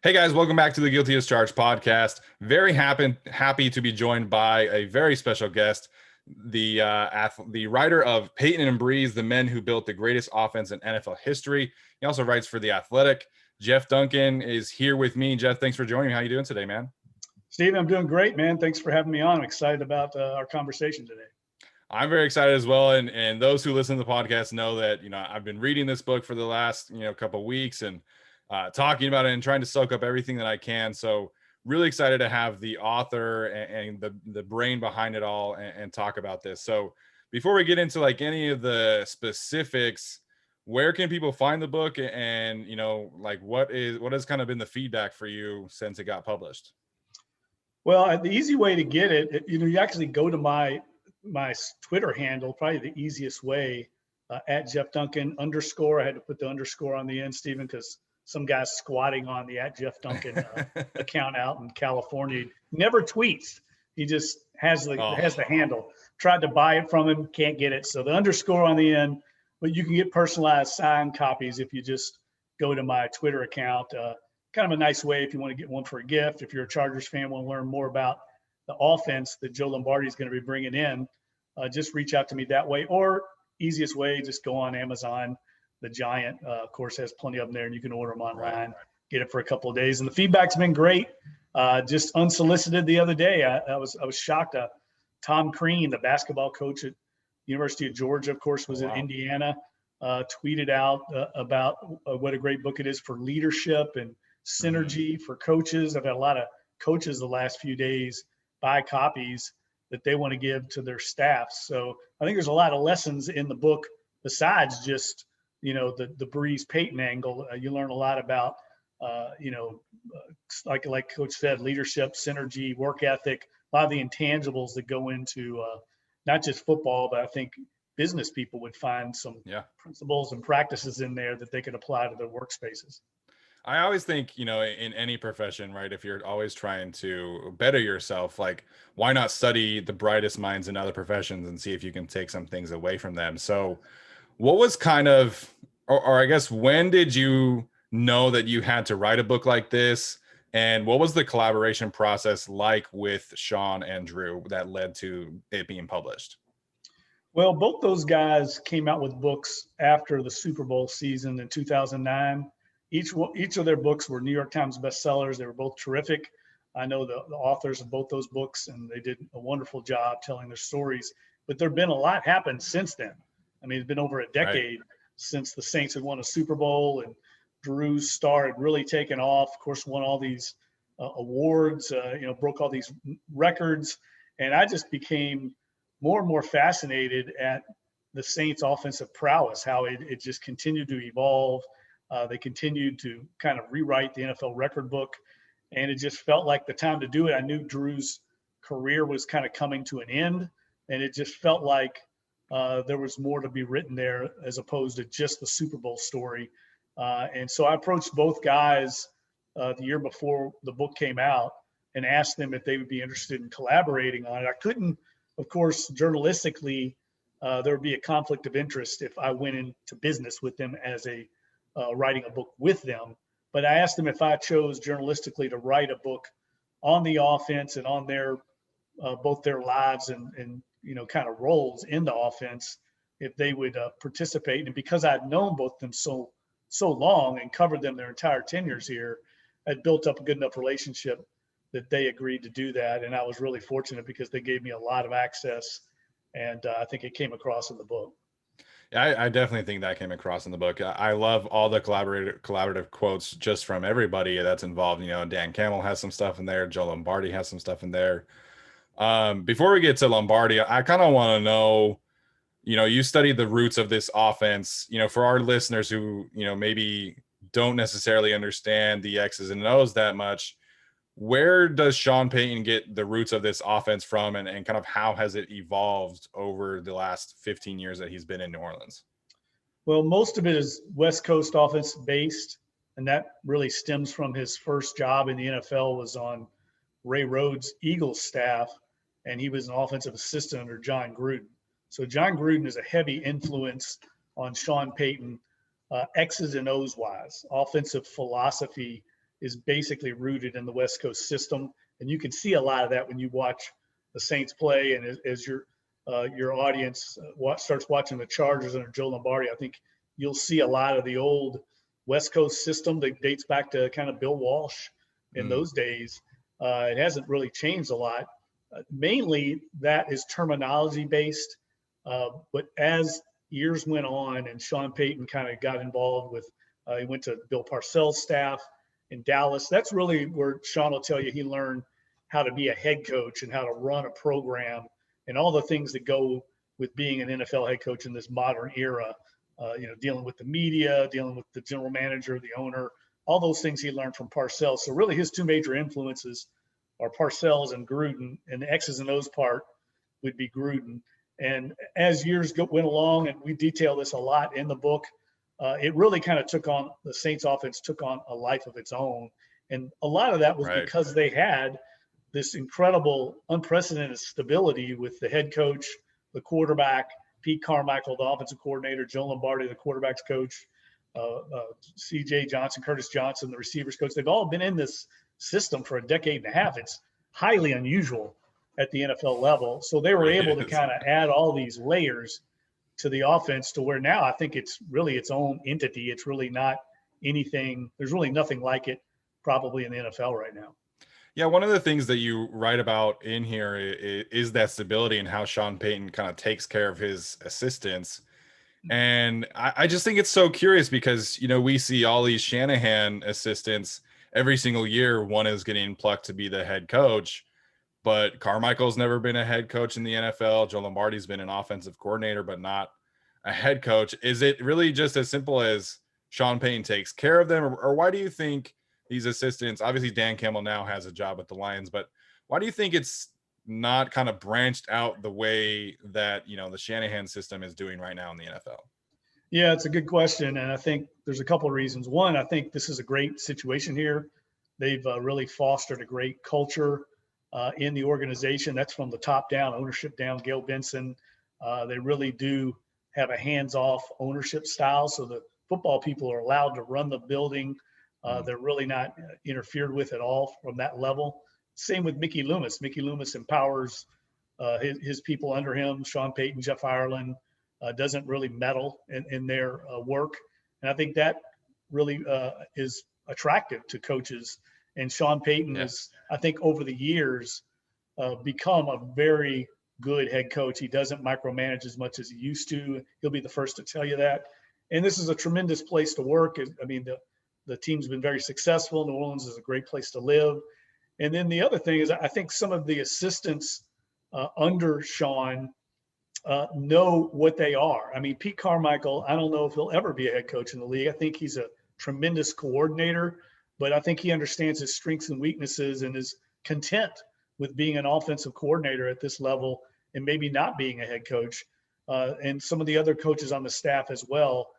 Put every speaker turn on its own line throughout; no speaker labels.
Hey guys, welcome back to the Guilty as Charged podcast. Very happy to be joined by a very special guest, the writer of Payton and Brees, the men who built the greatest offense in NFL history. He also writes for The Athletic. Jeff Duncan is here with me. Jeff, thanks for joining me. How you doing today, man?
Steven, I'm doing great, man. Thanks for having me on. I'm excited about our conversation today.
I'm very excited as well. And those who listen to the podcast know that, I've been reading this book for the last, couple of weeks and talking about it and trying to soak up everything that I can. So really excited to have the author and the brain behind it all and talk about this. So before we get into like any of the specifics, where can people find the book and, what has kind of been the feedback for you since it got published?
Well, the easy way to get it, you actually go to my Twitter handle, probably the easiest way, at Jeff Duncan _. I had to put the underscore on the end, Steven, because some guy's squatting on the at Jeff Duncan account out in California. He never tweets. He just has the handle. Tried to buy it from him, can't get it. So the underscore on the end, but you can get personalized signed copies if you just go to my Twitter account. Kind of a nice way if you want to get one for a gift. If you're a Chargers fan, want to learn more about the offense that Joe Lombardi is going to be bringing in, just reach out to me that way. Or easiest way, just go on Amazon. The Giant, of course, has plenty of them there, and you can order them online, get it for a couple of days. And the feedback's been great. Just unsolicited the other day. I was shocked. Tom Crean, the basketball coach at University of Georgia, of course, was in Indiana, tweeted out about what a great book it is for leadership and synergy for coaches. I've had a lot of coaches the last few days buy copies that they want to give to their staffs. So I think there's a lot of lessons in the book besides just the Brees Payton angle. You learn a lot about, like Coach said, leadership, synergy, work ethic, a lot of the intangibles that go into not just football, but I think business people would find some principles and practices in there that they could apply to their workspaces.
I always think, in any profession, right, if you're always trying to better yourself, like why not study the brightest minds in other professions and see if you can take some things away from them? So what was kind of, or I guess, when did you know that you had to write a book like this? And what was the collaboration process like with Sean and Drew that led to it being published?
Well, both those guys came out with books after the Super Bowl season in 2009. Each of their books were New York Times bestsellers. They were both terrific. I know the authors of both those books, and they did a wonderful job telling their stories. But there have been a lot happened since then. I mean, it's been over a decade since the Saints had won a Super Bowl and Drew's star had really taken off. Of course, won all these awards, broke all these records. And I just became more and more fascinated at the Saints' offensive prowess, how it just continued to evolve. They continued to kind of rewrite the NFL record book. And it just felt like the time to do it. I knew Drew's career was kind of coming to an end. And it just felt like there was more to be written there as opposed to just the Super Bowl story. And so I approached both guys the year before the book came out and asked them if they would be interested in collaborating on it. I couldn't, of course, journalistically, there would be a conflict of interest if I went into business with them as writing a book with them. But I asked them if I chose journalistically to write a book on the offense and on their both their lives and kind of roles in the offense, if they would participate. And because I'd known both of them so long and covered them their entire tenures here, I'd built up a good enough relationship that they agreed to do that. And I was really fortunate because they gave me a lot of access. And I think it came across in the book.
Yeah, I definitely think that came across in the book. I love all the collaborative quotes just from everybody that's involved. Dan Campbell has some stuff in there. Joe Lombardi has some stuff in there. Before we get to Lombardi, I kind of want to know, you studied the roots of this offense, for our listeners who, maybe don't necessarily understand the X's and O's that much. Where does Sean Payton get the roots of this offense from, and kind of how has it evolved over the last 15 years that he's been in New Orleans?
Well, most of it is West Coast offense based, and that really stems from his first job in the NFL was on Ray Rhodes' Eagles staff, and he was an offensive assistant under John Gruden. So John Gruden is a heavy influence on Sean Payton, X's and O's wise. Offensive philosophy is basically rooted in the West Coast system. And you can see a lot of that when you watch the Saints play. And as your audience starts watching the Chargers under Joe Lombardi, I think you'll see a lot of the old West Coast system that dates back to kind of Bill Walsh in those days. It hasn't really changed a lot. Mainly that is terminology based. But as years went on and Sean Payton kind of got involved with, he went to Bill Parcells' staff in Dallas. That's really where Sean will tell you he learned how to be a head coach and how to run a program and all the things that go with being an NFL head coach in this modern era. Dealing with the media, dealing with the general manager, the owner, all those things he learned from Parcells. So really his two major influences are Parcells and Gruden, and the X's and O's part would be Gruden. And as years went along, and we detail this a lot in the book, it really kind of the Saints offense took on a life of its own. And a lot of that was because they had this incredible, unprecedented stability with the head coach, the quarterback, Pete Carmichael, the offensive coordinator, Joe Lombardi, the quarterback's coach, C.J. Johnson, Curtis Johnson, the receivers coach. They've all been in this system for a decade and a half. It's highly unusual at the NFL level. So they were able to kind of add all these layers to the offense to where now I think it's really its own entity. It's really not anything. There's really nothing like it probably in the NFL right now.
Yeah, one of the things that you write about in here is that stability and how Sean Payton kind of takes care of his assistants. And I just think it's so curious because, we see all these Shanahan assistants every single year. One is getting plucked to be the head coach, but Carmichael's never been a head coach in the NFL. Joe Lombardi's been an offensive coordinator, but not a head coach. Is it really just as simple as Sean Payton takes care of them? Or why do you think these assistants, obviously Dan Campbell now has a job with the Lions, but why do you think it's not kind of branched out the way that, the Shanahan system is doing right now in the NFL?
Yeah, it's a good question. And I think there's a couple of reasons. One, I think this is a great situation here. They've really fostered a great culture in the organization. That's from the top down, ownership down. Gail Benson, they really do have a hands-off ownership style. So the football people are allowed to run the building. They're really not interfered with at all from that level. Same with Mickey Loomis. Mickey Loomis empowers his people under him, Sean Payton, Jeff Ireland, doesn't really meddle in their work. And I think that really is attractive to coaches. And Sean Payton has, I think, over the years become a very good head coach. He doesn't micromanage as much as he used to. He'll be the first to tell you that. And this is a tremendous place to work. I mean, the team's been very successful. New Orleans is a great place to live. And then the other thing is I think some of the assistants under Sean know what they are. I mean, Pete Carmichael, I don't know if he'll ever be a head coach in the league. I think he's a tremendous coordinator, but I think he understands his strengths and weaknesses and is content with being an offensive coordinator at this level and maybe not being a head coach. And some of the other coaches on the staff as well,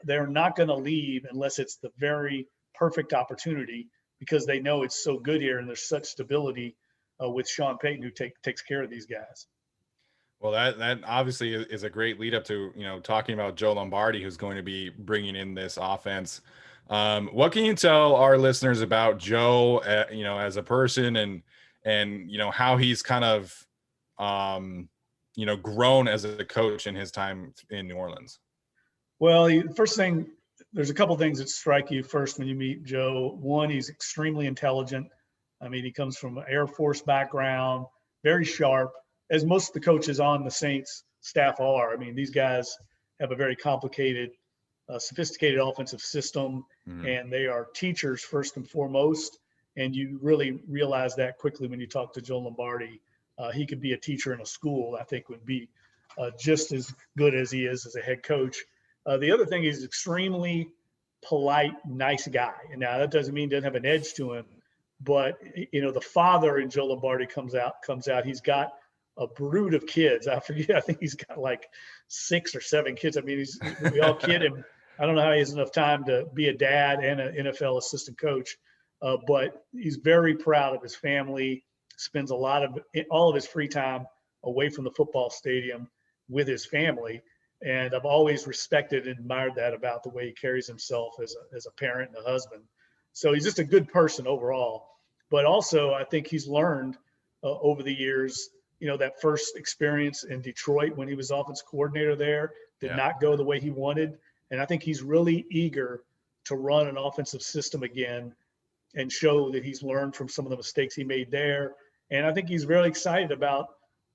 they're not going to leave unless it's the very perfect opportunity because they know it's so good here and there's such stability with Sean Payton who takes care of these guys.
Well, that obviously is a great lead up to, talking about Joe Lombardi, who's going to be bringing in this offense. What can you tell our listeners about Joe, as a person and how he's kind of, grown as a coach in his time in New Orleans?
Well, first thing, there's a couple things that strike you first when you meet Joe. One, he's extremely intelligent. I mean, he comes from an Air Force background, very sharp, as most of the coaches on the Saints staff are. I mean, these guys have a very complicated, sophisticated offensive system, and they are teachers first and foremost. And you really realize that quickly when you talk to Joe Lombardi. He could be a teacher in a school, I think would be just as good as he is as a head coach. The other thing, he's extremely polite, nice guy. And now that doesn't mean he doesn't have an edge to him, but the father in Joe Lombardi comes out. He's got a brood of kids. I forget. I think he's got like 6 or 7 kids. I mean, we all kid him. I don't know how he has enough time to be a dad and an NFL assistant coach, but he's very proud of his family. Spends all of his free time away from the football stadium with his family. And I've always respected and admired that about the way he carries himself as a parent and a husband. So he's just a good person overall. But also, I think he's learned over the years, that first experience in Detroit when he was offense coordinator there did not go the way he wanted. And I think he's really eager to run an offensive system again and show that he's learned from some of the mistakes he made there. And I think he's really excited about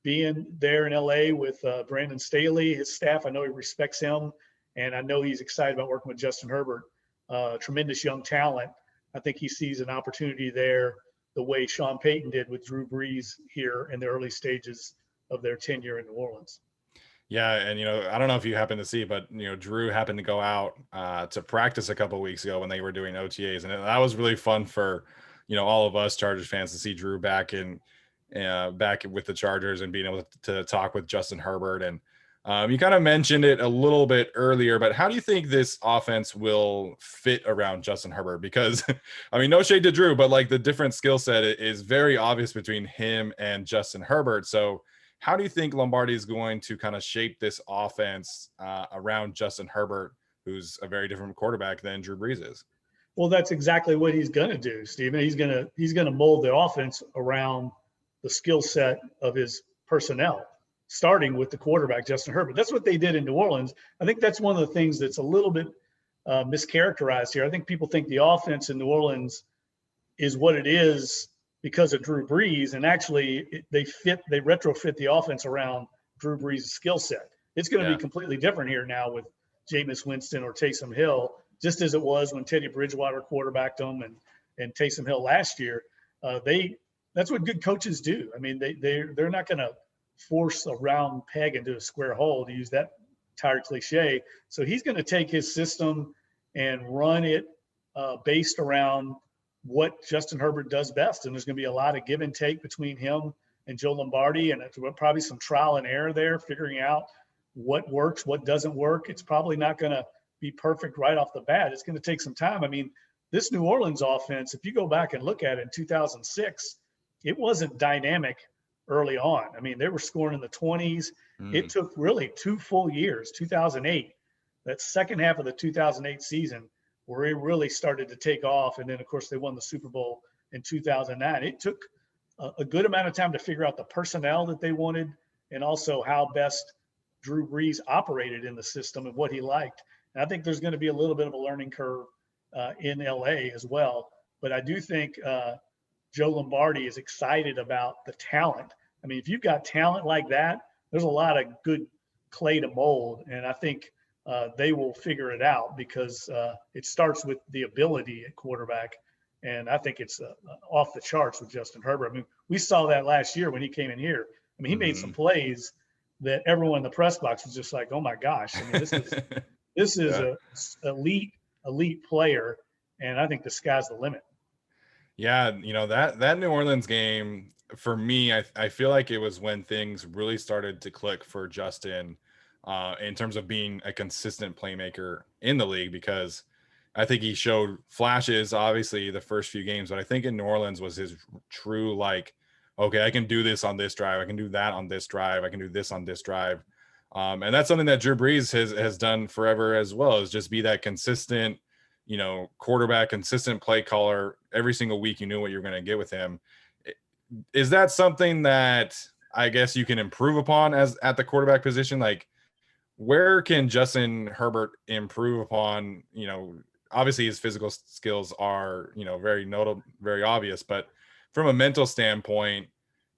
being there in LA with Brandon Staley, his staff. I know he respects him, and I know he's excited about working with Justin Herbert, tremendous young talent. I think he sees an opportunity there the way Sean Payton did with Drew Brees here in the early stages of their tenure in New Orleans.
Yeah, and I don't know if you happen to see, but Drew happened to go out to practice a couple of weeks ago when they were doing OTAs, and that was really fun for all of us Chargers fans to see Drew back with the Chargers and being able to talk with Justin Herbert. And you kind of mentioned it a little bit earlier, but how do you think this offense will fit around Justin Herbert? Because I mean, no shade to Drew, but like the different skill set is very obvious between him and Justin Herbert. So how do you think Lombardi is going to kind of shape this offense around Justin Herbert, who's a very different quarterback than Drew Brees is?
Well, that's exactly what he's going to do, Stephen. He's going to mold the offense around the skill set of his personnel, starting with the quarterback, Justin Herbert. That's what they did in New Orleans. I think that's one of the things that's a little bit mischaracterized here. I think people think the offense in New Orleans is what it is because of Drew Brees, and actually they retrofit the offense around Drew Brees' skill set. It's going to be completely different here now with Jameis Winston or Taysom Hill, just as it was when Teddy Bridgewater quarterbacked them and Taysom Hill last year. That's what good coaches do. I mean, they're not going to force a round peg into a square hole, to use that tired cliche. So he's going to take his system and run it based around what Justin Herbert does best. And there's going to be a lot of give and take between him and Joe Lombardi, and probably some trial and error there, figuring out what works, what doesn't work. It's probably not going to be perfect right off the bat. It's going to take some time. I mean, this New Orleans offense, if you go back and look at it in 2006, it wasn't dynamic early on. I mean, they were scoring in the 20s. It took really 2 full years, 2008, that second half of the 2008 season, where it really started to take off. And then, of course, they won the Super Bowl in 2009. It took a good amount of time to figure out the personnel that they wanted and also how best Drew Brees operated in the system and what he liked. And I think there's going to be a little bit of a learning curve in LA as well. But I do think Joe Lombardi is excited about the talent. I mean, if you've got talent like that, there's a lot of good clay to mold. And I think they will figure it out because it starts with the ability at quarterback. And I think it's off the charts with Justin Herbert. I mean, we saw that last year when he came in here. I mean, he made some plays that everyone in the press box was just like, oh my gosh. I mean, this is a elite player. And I think the sky's the limit.
Yeah, that New Orleans game, for me, I feel like it was when things really started to click for Justin in terms of being a consistent playmaker in the league, because I think he showed flashes, obviously, the first few games, but I think in New Orleans was his true, like, okay, I can do this on this drive. I can do that on this drive. I can do this on this drive. And that's something that Drew Brees has done forever as well, is just be that consistent, quarterback, consistent play caller. Every single week, you knew what you were going to get with him. Is that something that I guess you can improve upon at the quarterback position? Like, where can Justin Herbert improve upon? Obviously his physical skills are, very notable, very obvious, but from a mental standpoint,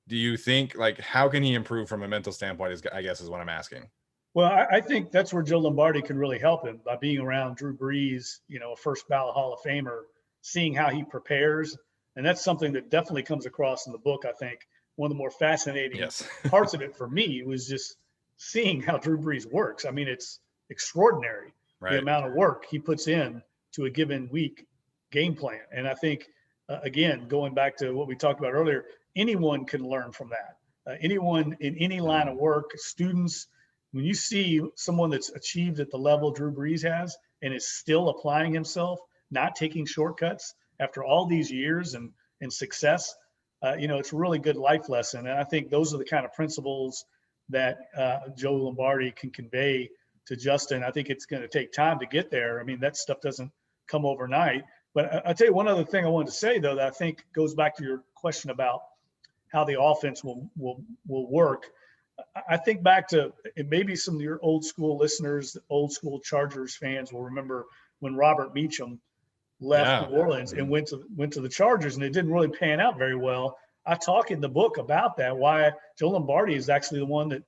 do you think, like, how can he improve from a mental standpoint I guess is what I'm asking.
Well, I think that's where Joe Lombardi can really help him by being around Drew Brees, a first ballot Hall of Famer, seeing how he prepares. And that's something that definitely comes across in the book. I think one of the more fascinating parts of it for me was just seeing how Drew Brees works. I mean, it's extraordinary, the amount of work he puts in to a given week game plan. And I think, again, going back to what we talked about earlier, anyone can learn from that. Anyone in any line of work, students, when you see someone that's achieved at the level Drew Brees has and is still applying himself, not taking shortcuts after all these years and success, it's a really good life lesson. And I think those are the kind of principles that Joe Lombardi can convey to Justin. I think it's going to take time to get there. I mean, that stuff doesn't come overnight. But I'll tell you one other thing I wanted to say, though, that I think goes back to your question about how the offense will work. I think back to, and maybe some of your old school listeners, old school Chargers fans will remember when Robert Meacham left New Orleans and went to the Chargers, and it didn't really pan out very well. I talk in the book about that, why Joe Lombardi is actually the one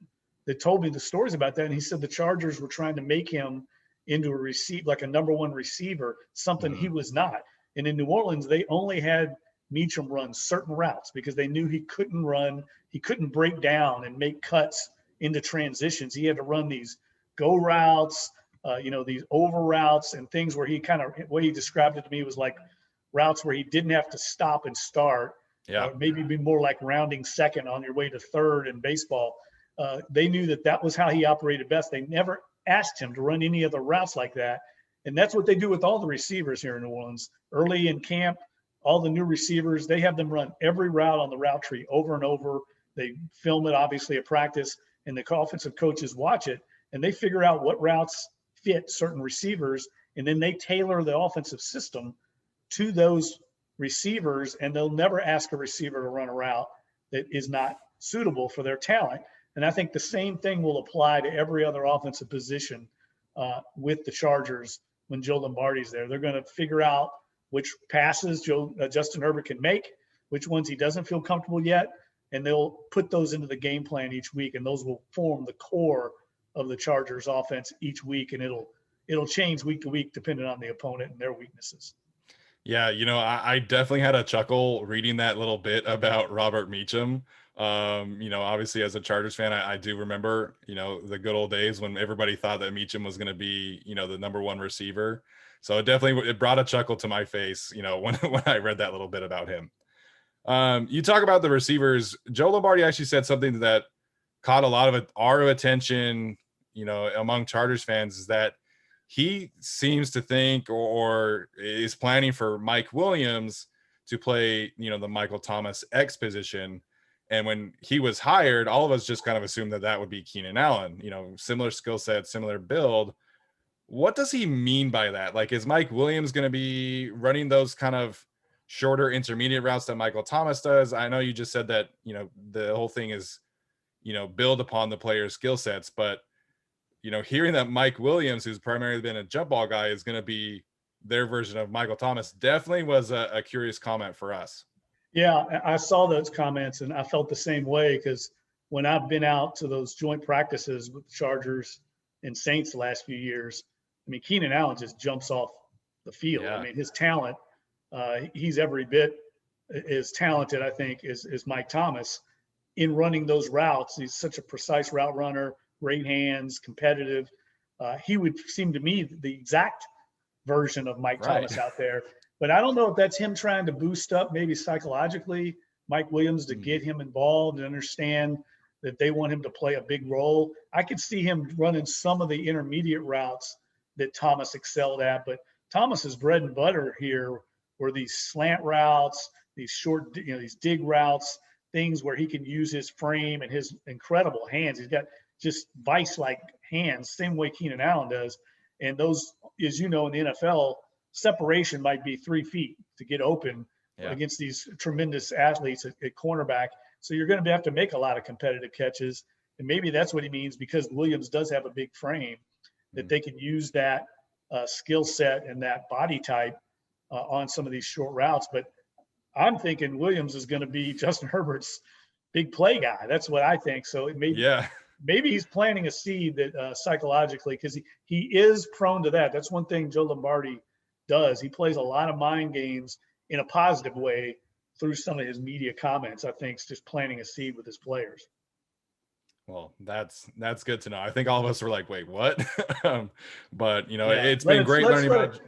that told me the stories about that. And he said the Chargers were trying to make him into like a number one receiver, something he was not. And in New Orleans, they only had Meacham run certain routes because they knew he couldn't break down and make cuts into transitions. He had to run these go routes, these over routes and things where the way he described it to me was like routes where he didn't have to stop and start. Maybe be more like rounding second on your way to third in baseball. They knew that was how he operated best. They never asked him to run any other routes like that. And that's what they do with all the receivers here in New Orleans. Early in camp, all the new receivers, they have them run every route on the route tree over and over. They film it, obviously, at practice, and the offensive coaches watch it, and they figure out what routes fit certain receivers, and then they tailor the offensive system to those receivers, and they'll never ask a receiver to run a route that is not suitable for their talent. And I think the same thing will apply to every other offensive position with the Chargers when Joe Lombardi's there. They're going to figure out which passes Justin Herbert can make, which ones he doesn't feel comfortable yet, and they'll put those into the game plan each week, and those will form the core of the Chargers offense each week, and it'll change week to week depending on the opponent and their weaknesses.
Yeah, I definitely had a chuckle reading that little bit about Robert Meacham. Obviously as a Chargers fan, I do remember, the good old days when everybody thought that Meacham was going to be, the number one receiver. So it brought a chuckle to my face, when I read that little bit about him. You talk about the receivers. Joe Lombardi actually said something that caught a lot of our attention, among Chargers fans, is that he seems to think or is planning for Mike Williams to play, the Michael Thomas X position. And when he was hired, all of us just kind of assumed that would be Keenan Allen, similar skill set, similar build. What does he mean by that? Like, is Mike Williams going to be running those kind of shorter intermediate routes that Michael Thomas does? I know you just said that, the whole thing is, build upon the player's skill sets, but, hearing that Mike Williams, who's primarily been a jump ball guy, is going to be their version of Michael Thomas definitely was a curious comment for us.
Yeah, I saw those comments and I felt the same way, because when I've been out to those joint practices with the Chargers and Saints the last few years, I mean, Keenan Allen just jumps off the field.
Yeah.
I mean, his talent, he's every bit as talented, I think, as Mike Thomas in running those routes. He's such a precise route runner, great hands, competitive. He would seem to me the exact version of Mike Thomas out there. But I don't know if that's him trying to boost up maybe psychologically Mike Williams to get him involved and understand that they want him to play a big role. I could see him running some of the intermediate routes that Thomas excelled at, but Thomas's bread and butter here were these slant routes, these short, these dig routes, things where he can use his frame and his incredible hands. He's got just vice-like hands, same way Keenan Allen does. And those, as you know, in the NFL, separation might be 3 feet to get open against these tremendous athletes at cornerback. So you're going to have to make a lot of competitive catches. And maybe that's what he means, because Williams does have a big frame, that they can use that skill set and that body type on some of these short routes. But I'm thinking Williams is going to be Justin Herbert's big play guy. That's what I think. So it maybe he's planting a seed that psychologically, because he is prone to that. That's one thing Joe Lombardi does. He plays a lot of mind games in a positive way through some of his media comments. I think it's just planting a seed with his players.
Well, that's good to know. I think all of us were like, wait, what? But it's been great learning about.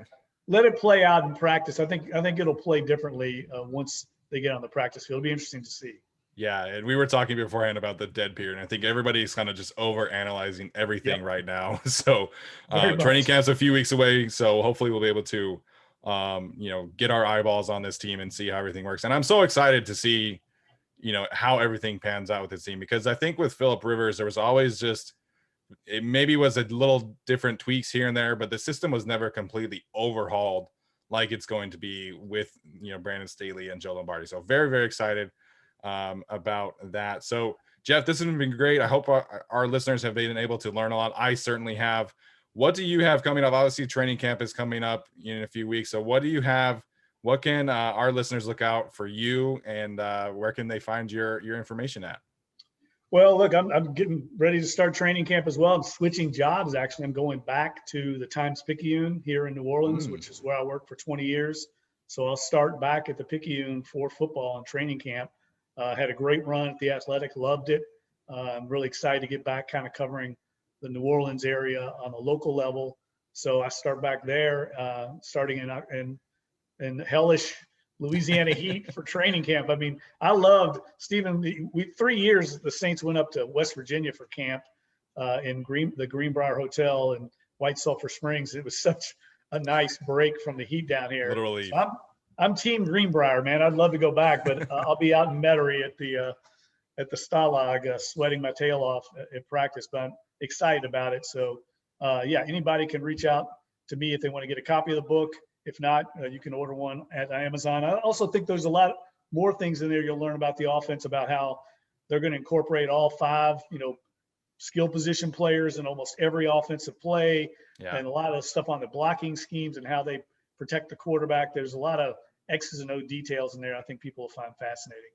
Let it play out in practice. I think it'll play differently once they get on the practice field. It'll be interesting to see.
Yeah, and we were talking beforehand about the dead period, and I think everybody's kind of just over analyzing everything right now. So training camp's a few weeks away, so hopefully we'll be able to get our eyeballs on this team and see how everything works. And I'm so excited to see how everything pans out with this team, because I think with Phillip Rivers there was always it maybe was a little different tweaks here and there, but the system was never completely overhauled like it's going to be with, Brandon Staley and Joe Lombardi. So very, very excited about that. So Jeff, this has been great. I hope our listeners have been able to learn a lot. I certainly have. What do you have coming up? Obviously, training camp is coming up in a few weeks. So what do you have? What can our listeners look out for you, and where can they find your information at?
Well, look, I'm getting ready to start training camp as well. I'm switching jobs. Actually, I'm going back to the Times-Picayune here in New Orleans, which is where I worked for 20 years. So I'll start back at the Picayune for football and training camp. Had a great run at the Athletic, loved it. I'm really excited to get back kind of covering the New Orleans area on the local level. So I start back there, starting in hellish Louisiana heat for training camp. I mean, I loved Stephen. 3 years the Saints went up to West Virginia for camp in the Greenbrier Hotel in White Sulphur Springs. It was such a nice break from the heat down here.
Literally.
So I'm Team Greenbrier, man. I'd love to go back, but I'll be out in Metairie at the Stalag, sweating my tail off at practice. But I'm excited about it. So, yeah, anybody can reach out to me if they want to get a copy of the book. If not, you can order one at Amazon. I also think there's a lot more things in there you'll learn about the offense, about how they're going to incorporate all 5, skill position players in almost every offensive play, and a lot of stuff on the blocking schemes and how they protect the quarterback. There's a lot of X's and O details in there I think people will find fascinating.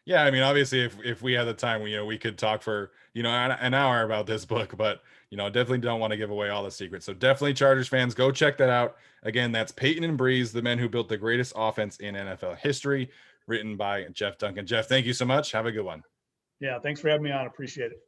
Yeah, I mean, obviously, if we had the time, we could talk for an hour about this book, but definitely don't want to give away all the secrets. So definitely, Chargers fans, go check that out. Again, that's Payton and Brees, the men who built the greatest offense in NFL history, written by Jeff Duncan. Jeff, thank you so much. Have a good one.
Yeah, thanks for having me on. Appreciate it.